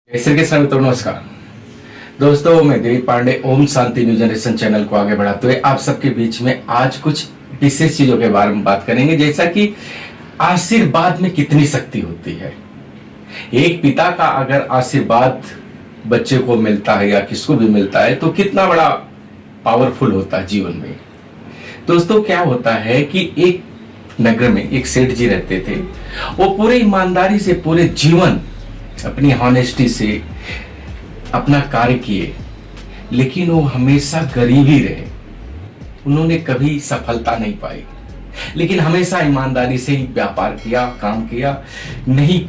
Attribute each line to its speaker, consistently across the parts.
Speaker 1: श्री कृष्ण मित्रों, नमस्कार दोस्तों। मैं Dilip Pandey Om Shanti new generation channel को आगे बढ़ाते हुए आप सबके बीच में आज कुछ विशेष चीजों के बारे में बात करेंगे, जैसा कि आशीर्वाद में कितनी शक्ति होती है। एक पिता का अगर आशीर्वाद बच्चे को मिलता है या किसको भी मिलता है तो कितना बड़ा पावरफुल होता है जीवन में। दोस्तों, क्या होता है कि एक नगर में एक सेठ जी रहते थे। वो पूरे ईमानदारी से पूरे जीवन अपनी हॉनेस्टी से अपना कार्य किए, लेकिन वो हमेशा गरीब ही रहे। उन्होंने कभी सफलता नहीं पाई, लेकिन हमेशा ईमानदारी से ही व्यापार किया, काम किया, नहीं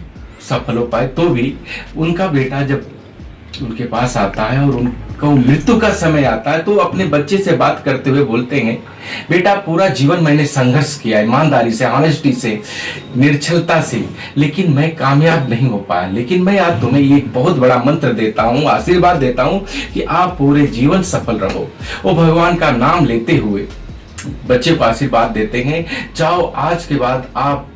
Speaker 1: सफल हो पाए। तो भी उनका बेटा जब उनके पास आता है और उनको मृत्यु का समय आता है तो अपने बच्चे से बात करते हुए बोलते हैं, बेटा पूरा जीवन मैंने संघर्ष किया, ईमानदारी से, ऑनेस्टी से, निर्छलता से, लेकिन मैं कामयाब नहीं हो पाया। लेकिन मैं आज तुम्हें एक बहुत बड़ा मंत्र देता हूँ, आशीर्वाद देता हूँ कि आप पूरे जीवन सफल रहो। वो भगवान का नाम लेते हुए बच्चे को आशीर्वाद देते हैं, चाहो आज के बाद आप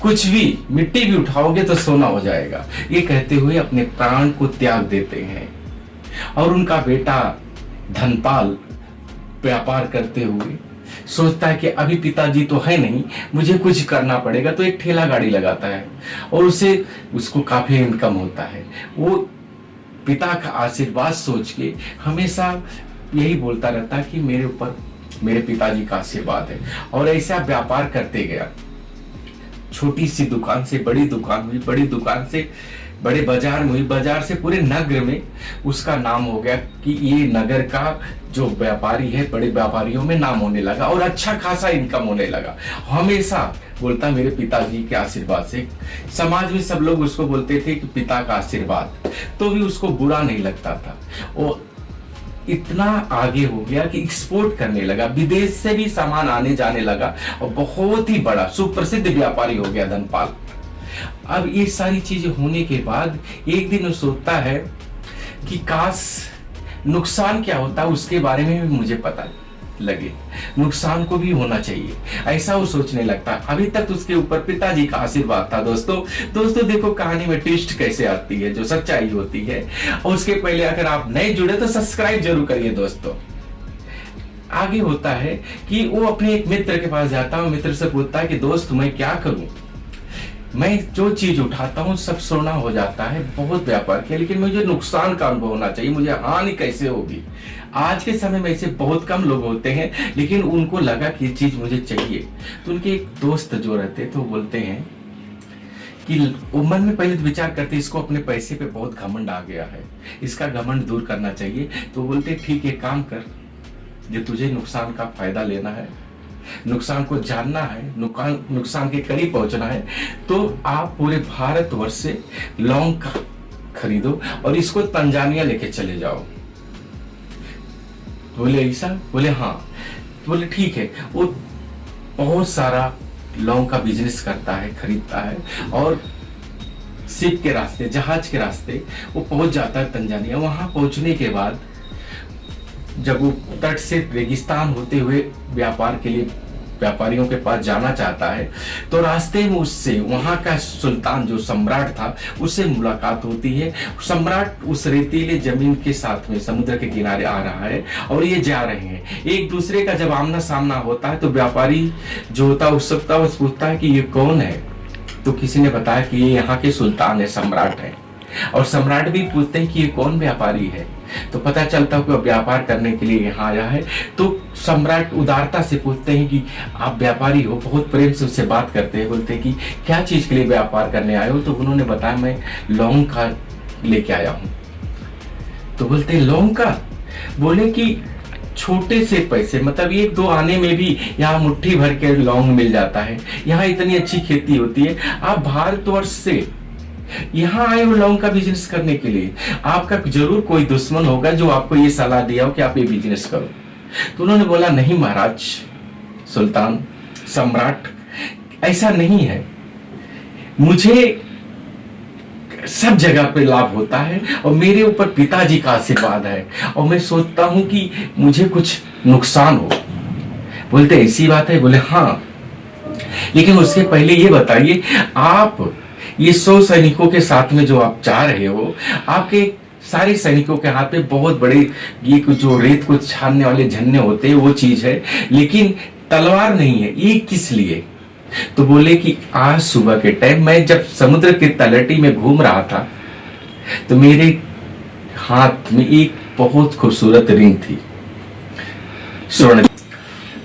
Speaker 1: कुछ भी मिट्टी भी उठाओगे तो सोना हो जाएगा। ये कहते हुए अपने प्राण को त्याग देते हैं। और उनका बेटा धनपाल व्यापार करते हुए सोचता है कि अभी पिताजी तो है नहीं, मुझे कुछ करना पड़ेगा। तो एक ठेला गाड़ी लगाता है और उसको काफी इनकम होता है। वो पिता का आशीर्वाद सोच के हमेशा यही बोलता रहता है कि मेरे ऊपर मेरे पिताजी का आशीर्वाद है। और ऐसा व्यापार करते गया। छोटी सी दुकान से बड़ी दुकान हुई, बड़ी दुकान से बड़े बाजार में हुई, बाजार से पूरे नगर में उसका नाम हो गया कि ये नगर का जो व्यापारी है, बड़े व्यापारियों में नाम होने लगा और अच्छा खासा इनकम होने लगा। हमेशा बोलता मेरे पिताजी के आशीर्वाद से। समाज में सब लोग उसको बोलते थे कि पिता का आशीर्वाद, तो भी उसको बुरा नहीं लगता था। वो इतना आगे हो गया कि एक्सपोर्ट करने लगा, विदेश से भी सामान आने जाने लगा और बहुत ही बड़ा सुप्रसिद्ध व्यापारी हो गया धनपाल। अब ये सारी चीजें होने के बाद एक दिन वो सोचता है कि काश नुकसान क्या होता है उसके बारे में भी मुझे पता लगे, नुकसान को भी होना चाहिए, ऐसा वो सोचने लगता। अभी तक उसके ऊपर पिताजी का आशीर्वाद था। दोस्तों देखो कहानी में ट्विस्ट कैसे आती है, जो सच्चाई होती है। और उसके पहले अगर आप नए जुड़े तो सब्सक्राइब जरूर करिए। दोस्तों, आगे होता है कि वो अपने एक मित्र के पास जाता है, मित्र से पूछता है कि दोस्त मैं क्या करूं, मैं जो चीज उठाता हूँ सब सोना हो जाता है, बहुत व्यापार किया, लेकिन मुझे नुकसान का अनुभव होना चाहिए, मुझे हानि कैसे होगी। आज के समय में ऐसे बहुत कम लोग होते हैं, लेकिन उनको लगा कि ये चीज मुझे चाहिए। तो उनके एक दोस्त जो रहते तो बोलते हैं कि वो मन में पहले विचार करते इसको अपने पैसे पे बहुत घमंड आ गया है, इसका घमंड दूर करना चाहिए। तो बोलते ठीक है, काम कर, जो तुझे नुकसान का फायदा लेना है, नुकसान को जानना है, नुकसान के करीब पहुंचना है, तो आप पूरे भारतवर्ष से लौंग का खरीदो और इसको तंजानिया लेके चले जाओ। बोले ऐसा? बोले हाँ। बोले ठीक है। वो बहुत सारा लौंग का बिजनेस करता है, खरीदता है और शिप के रास्ते, जहाज के रास्ते वो पहुंच जाता है तंजानिया। वहां पहुंचने के बाद जब वो तट से रेगिस्तान होते हुए व्यापार के लिए व्यापारियों के पास जाना चाहता है तो रास्ते में उससे वहां का सुल्तान जो सम्राट था उससे मुलाकात होती है। सम्राट उस रेतीले जमीन के साथ में समुद्र के किनारे आ रहा है और ये जा रहे हैं। एक दूसरे का जब आमना सामना होता है तो व्यापारी जो होता है उत्सुकता पूछता है कि ये कौन है। तो किसी ने बताया कि ये यहाँ के सुल्तान है, सम्राट है। और सम्राट भी पूछते हैं कि ये कौन व्यापारी है। तो पता चलता है कि वो व्यापार करने के लिए यहाँ आया है। तो सम्राट उदारता से पूछते हैं कि आप व्यापारी हो, बहुत प्रेम से उससे बात करते हैं। बोलते हैं कि क्या चीज के लिए व्यापार करने आए हो। तो उन्होंने बताया मैं लौंग का लेके आया हूँ। तो बोलते हैं लौंग का? बोले कि छोटे से पैसे, मतलब एक दो आने में भी यहाँ मुट्ठी भर के लौंग मिल जाता है, यहाँ इतनी अच्छी खेती होती है, आप भारतवर्ष से यहाँ आए हो लौंग का बिजनेस करने के लिए, आपका जरूर कोई दुश्मन होगा जो आपको ये सलाह दिया हो कि आप ये बिजनेस करो। तो उन्होंने बोला नहीं महाराज, सुल्तान, सम्राट, ऐसा नहीं है, मुझे सब जगह पे लाभ होता है और मेरे ऊपर पिताजी का आशीर्वाद है और मैं सोचता हूं कि मुझे कुछ नुकसान हो। बोलते ऐसी बात है? बोले हाँ, लेकिन उसके पहले ये बताइए आप ये 100 सैनिकों के साथ में जो आप जा रहे हो, आपके सारे सैनिकों के हाथ में बहुत बड़े ये जो रेत को छानने वाले झन्ने होते हैं वो चीज है, लेकिन तलवार नहीं है। ये किस लिए? तो बोले कि आज सुबह के टाइम मैं जब समुद्र के तलहटी में घूम रहा था तो मेरे हाथ में एक बहुत खूबसूरत रिंग थी,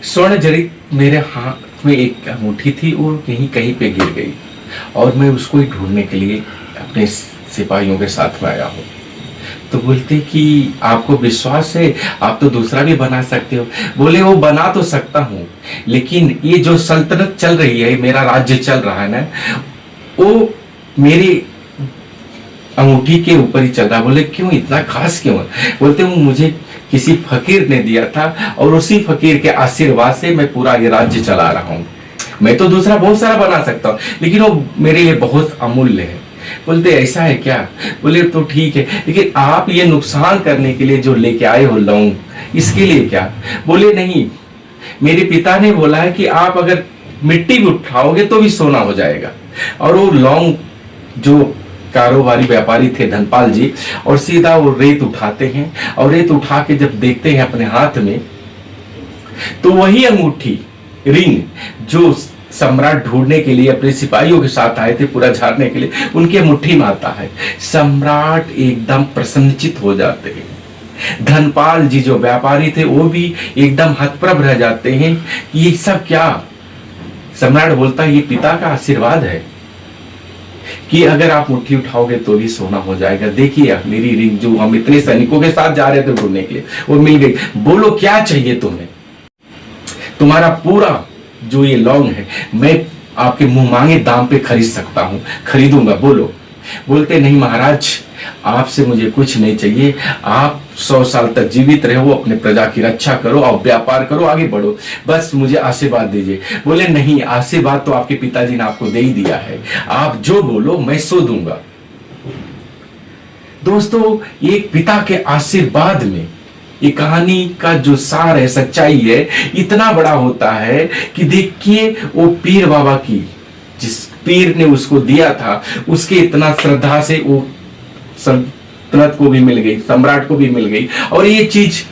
Speaker 1: स्वर्ण जड़ित मेरे हाथ में एक अंगूठी थी, और कहीं कहीं पे गिर गई, और मैं उसको ही ढूंढने के लिए अपने सिपाहियों के साथ में आया हूँ। तो बोलते कि आपको विश्वास है, आप तो दूसरा भी बना सकते हो। बोले वो बना तो सकता हूँ, लेकिन ये जो सल्तनत चल रही है, मेरा राज्य चल रहा है ना, वो मेरी अंगूठी के ऊपर ही चल रहा। बोले क्यों, इतना खास क्यों है? बोलते वो मुझे किसी फकीर ने दिया था, और उसी फकीर के आशीर्वाद से मैं पूरा ये राज्य चला रहा हूँ। मैं तो दूसरा बहुत सारा बना सकता हूँ, लेकिन वो मेरे लिए बहुत अमूल्य है। बोलते ऐसा है क्या? बोले तो ठीक है, लेकिन आप ये नुकसान करने के लिए जो लेके आए हो लौंग, इसके लिए क्या? बोले नहीं, मेरे पिता ने बोला है कि आप अगर मिट्टी भी उठाओगे तो भी सोना हो जाएगा। और वो लौंग जो कारोबारी व्यापारी थे धनपाल जी, और सीधा वो रेत उठाते हैं, और रेत उठा के जब देखते हैं अपने हाथ में, तो वही अंगूठी रिंग जो सम्राट ढूंढने के लिए अपने सिपाहियों के साथ आए थे पूरा झाड़ने के लिए, उनके मुट्ठी में आता है। सम्राट एकदम प्रसन्नचित हो जाते हैं। धनपाल जी जो व्यापारी थे वो भी एकदम हतप्रभ रह जाते हैं कि ये सब क्या? सम्राट बोलता है ये पिता का आशीर्वाद है कि अगर आप मुट्ठी उठाओगे तो भी सोना हो जाएगा। देखिए मेरी रिंग जो हम इतने सैनिकों के साथ जा रहे थे ढूंढने के लिए, वो मिल गई। बोलो क्या चाहिए तुम्हें? तुम्हारा पूरा जो ये लौंग है मैं आपके मुंह मांगे दाम पे खरीद सकता हूं, खरीदूंगा। बोलो। बोलते नहीं महाराज, आपसे मुझे कुछ नहीं चाहिए, आप 100 साल तक जीवित रहो, अपने प्रजा की रक्षा करो और व्यापार करो, आगे बढ़ो, बस मुझे आशीर्वाद दीजिए। बोले नहीं, आशीर्वाद तो आपके पिताजी ने आपको दे ही दिया है, आप जो बोलो मैं सो दूंगा। दोस्तों, एक पिता के आशीर्वाद में ये कहानी का जो सार है, सच्चाई है, इतना बड़ा होता है कि देखिए वो पीर बाबा की, जिस पीर ने उसको दिया था, उसके इतना श्रद्धा से वो सल्तनत को भी मिल गई, सम्राट को भी मिल गई, और ये चीज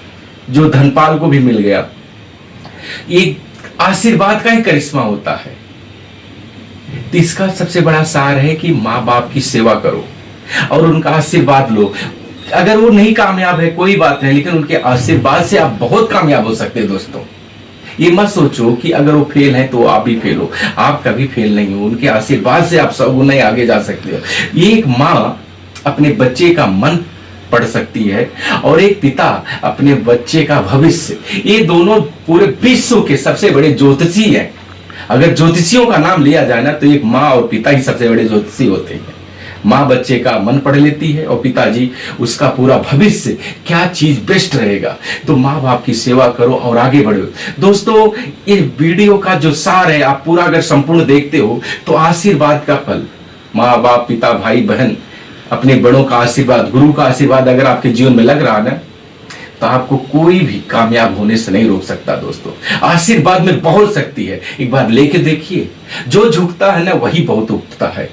Speaker 1: जो धनपाल को भी मिल गया। ये आशीर्वाद का ही करिश्मा होता है। तो इसका सबसे बड़ा सार है कि माँ बाप की सेवा करो और उनका आशीर्वाद लो। अगर वो नहीं कामयाब है कोई बात नहीं, लेकिन उनके आशीर्वाद से आप बहुत कामयाब हो सकते हैं। दोस्तों, ये मत सोचो कि अगर वो फेल है तो आप भी फेल हो, आप कभी फेल नहीं हो। उनके आशीर्वाद से आप सगुने आगे जा सकते हो। ये एक माँ अपने बच्चे का मन पढ़ सकती है, और एक पिता अपने बच्चे का भविष्य। ये दोनों पूरे विश्व के सबसे बड़े ज्योतिषी हैं। अगर ज्योतिषियों का नाम लिया जाए ना, तो एक माँ और पिता ही सबसे बड़े ज्योतिषी होते हैं। माँ बच्चे का मन पढ़ लेती है, और पिताजी उसका पूरा भविष्य क्या चीज बेस्ट रहेगा। तो माँ बाप की सेवा करो और आगे बढ़ो। दोस्तों, ये वीडियो का जो सार है, आप पूरा अगर संपूर्ण देखते हो तो आशीर्वाद का फल, माँ बाप, पिता, भाई बहन, अपने बड़ों का आशीर्वाद, गुरु का आशीर्वाद अगर आपके जीवन में लग रहा है ना, तो आपको कोई भी कामयाब होने से नहीं रोक सकता। दोस्तों, आशीर्वाद में बहुत शक्ति है, एक बार लेके देखिए। जो झुकता है ना वही बहुत उठता है।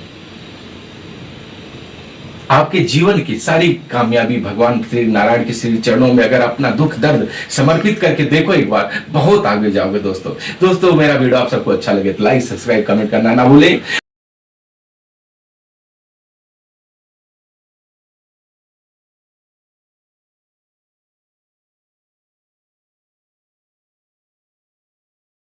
Speaker 1: आपके जीवन की सारी कामयाबी भगवान श्री नारायण के श्री चरणों में अगर अपना दुख दर्द समर्पित करके देखो एक बार, बहुत आगे जाओगे। दोस्तों, मेरा वीडियो आप सबको अच्छा लगे तो लाइक, सब्सक्राइब, कमेंट करना ना भूलें।